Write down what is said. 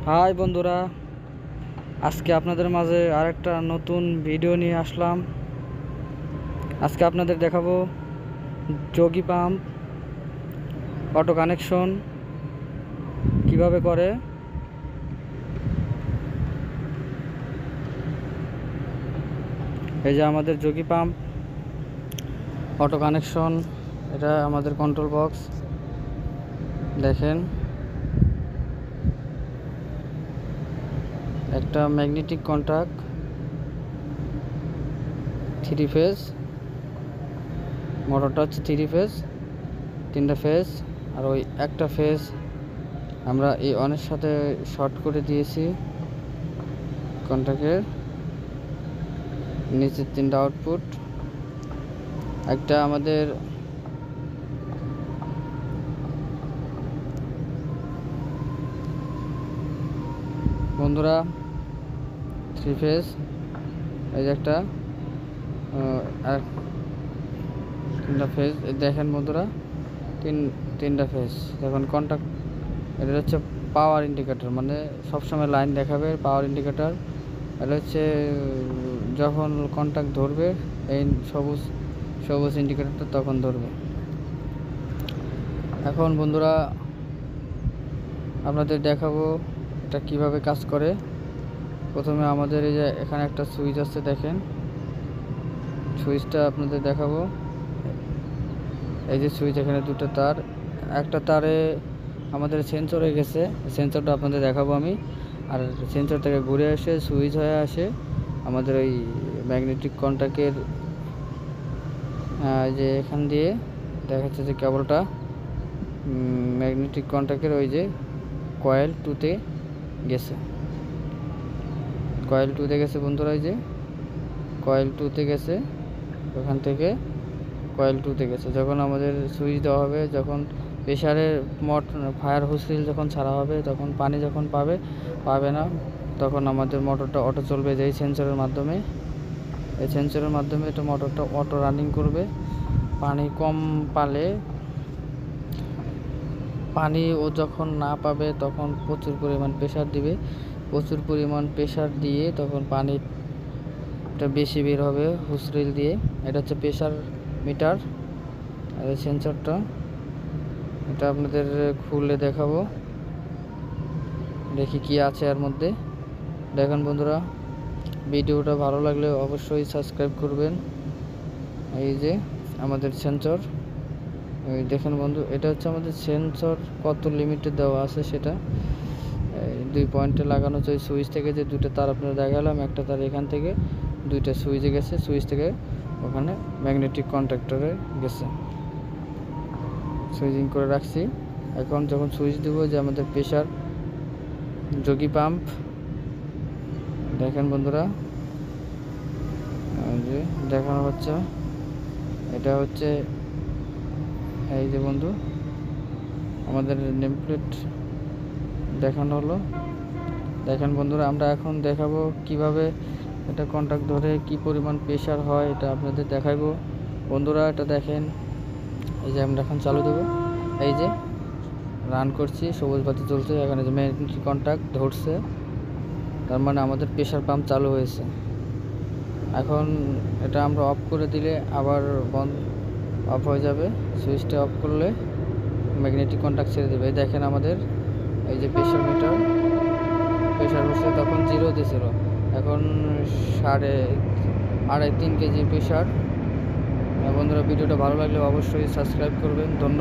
High বন্ধুরা, আজকে আপনাদের মাঝে আরেকটা নতুন ভিডিও নিয়ে আসলাম। আজকে আপনাদের দেখাবো যোগী পাম্প অটো কানেকশন কিভাবে করে। এই যে আমাদের যোগী পাম্প অটো কানেকশন, এটা আমাদের কন্ট্রোল বক্স। দেখেন, একটা ম্যাগনেটিক কন্ট্যাক্ট 3 ফেজ, মোটরটা হচ্ছে 3 ফেজ, 3টা ফেজ, আর ওই একটা ফেজ আমরা এই অনের সাথে শর্ট করে দিয়েছি। কন্ট্যাক্টের নিচে 3টা আউটপুট, একটা আমাদের বন্ধুরা 3 ফেজ, এই যে একটা আর 3টা ফেজ। দেখেন বন্ধুরা, তিনটা ফেজ। যখন কন্ট্যাক্ট, এটা হচ্ছে পাওয়ার ইন্ডিকেটর, মানে সবসময় লাইন দেখাবে পাওয়ার ইন্ডিকেটর। এটা হচ্ছে যখন কন্ট্যাক্ট ধরবে, এই সবুজ ইন্ডিকেটরটা তখন ধরবে। এখন বন্ধুরা আপনাদের দেখাবো এটা কিভাবে কাজ করে। প্রথমে আমাদের এই যে এখানে একটা সুইচ আছে, দেখেন সুইচটা আপনাদের দেখাবো। এই যে সুইচ, এখানে দুটো তার, একটা তারে আমাদের সেন্সর হয়ে গেছে, সেন্সরটা আপনাদের দেখাবো আমি। আর সেন্সর থেকে ঘুরে এসে সুইচ হয়ে আসে আমাদের ওই ম্যাগনেটিক কন্ট্যাক্টের যে এখান দিয়ে দেখা যাচ্ছে যে কেবলটা ম্যাগনেটিক কন্ট্যাক্টের ওই যে কয়েল 2তে গেছে। কয়েল 2তে গেছে বন্ধুরা, এই যে কয়েল 2তে গেছে, ওখান থেকে কয়েল 2তে গেছে। যখন আমাদের সুইচ দেওয়া হবে, যখন প্রেশারের ফায়ার হুইসেল যখন ছাড়া হবে, তখন পানি যখন পাবে না, তখন আমাদের মোটরটা অটো চলবে। যেই সেন্সরের মাধ্যমে, এই সেন্সরের মাধ্যমে এটা মোটরটা অটো রানিং করবে। পানি কম পালে, পানি ও যখন না পাবে তখন প্রচুর পরিমাণ প্রেশার দিবে। প্রচুর পরিমাণ প্রেশার দিয়ে তখন পানিটা বেশি বের হবে হুইসেল দিয়ে। এটা হচ্ছে প্রেশার মিটার, আর এই সেন্সরটা এটা আপনাদের খুলে দেখাবো, দেখি কি আছে এর মধ্যে। দেখেন বন্ধুরা, ভিডিওটা ভালো লাগলে অবশ্যই সাবস্ক্রাইব করবেন। এই যে আমাদের সেন্সর, ওই দেখেন বন্ধু, এটা হচ্ছে আমাদের সেন্সর কত লিমিটে দেওয়া আছে সেটা 2 পয়েন্টে লাগানো হচ্ছে। ওই সুইচ থেকে যে দুটো তার আপনারা দেখালাম, একটা তার এখান থেকে 2টা সুইচে গেছে, সুইচ থেকে ওখানে ম্যাগনেটিক কন্ট্যাক্টরে গেছে, সুইচিং করে রাখছি। এখন যখন সুইচ দেব, যে আমাদের প্রেশার যোগী পাম্প, দেখেন বন্ধুরা যে দেখানো হচ্ছে, এটা হচ্ছে এই যে বন্ধু আমাদের নেম প্লেট দেখানো হলো। দেখেন বন্ধুরা, আমরা এখন দেখাবো কিভাবে এটা কন্ট্যাক্ট ধরে কি পরিমাণ প্রেশার হয়, এটা আপনাদের দেখাবো বন্ধুরা। এটা দেখেন, এই যে আমরা এখন চালু দেবো, এই যে রান করছি, সবুজ বাতি চলছে, এখানে যে ম্যাগনেটিক কন্ট্যাক্ট ধরছে, তার মানে আমাদের প্রেশার পাম্প চালু হয়েছে। এখন এটা আমরা অফ করে দিলে আবার অফ হয়ে যাবে। সুইচটা অফ করলে ম্যাগনেটিক কন্ট্যাক্ট ছেড়ে দেবে। দেখেন আমাদের এই যে প্রেশার মিটার, প্রেশার হচ্ছে তখন 0 দিয়েছিল, এখন 3.5 কেজি প্রেশার। বন্ধুরা, ভিডিওটা ভালো লাগলে অবশ্যই সাবস্ক্রাইব করবেন। ধন্যবাদ।